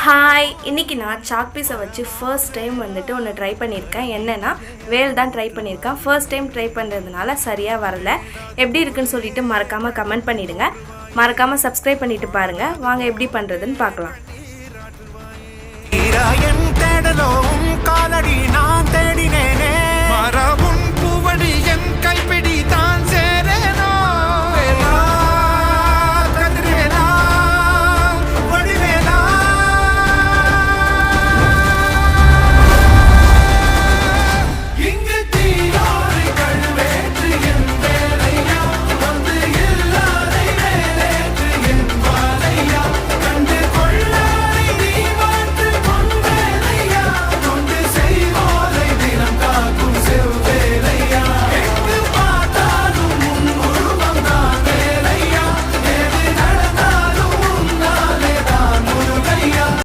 Hi, இன்றைக்கி நான் chalk பீஸை வச்சு ஃபர்ஸ்ட் டைம் ஒன்று ட்ரை பண்ணியிருக்கேன். என்னென்னா வேல் தான் ட்ரை பண்ணியிருக்கேன். ஃபர்ஸ்ட் டைம் ட்ரை பண்ணுறதுனால சரியாக வரல. எப்படி இருக்குன்னு சொல்லிட்டு மறக்காமல் கமெண்ட் பண்ணிவிடுங்க. மறக்காமல் சப்ஸ்கிரைப் பண்ணிவிட்டு பாருங்கள். வாங்க எப்படி பண்ணுறதுன்னு பார்க்கலாம்.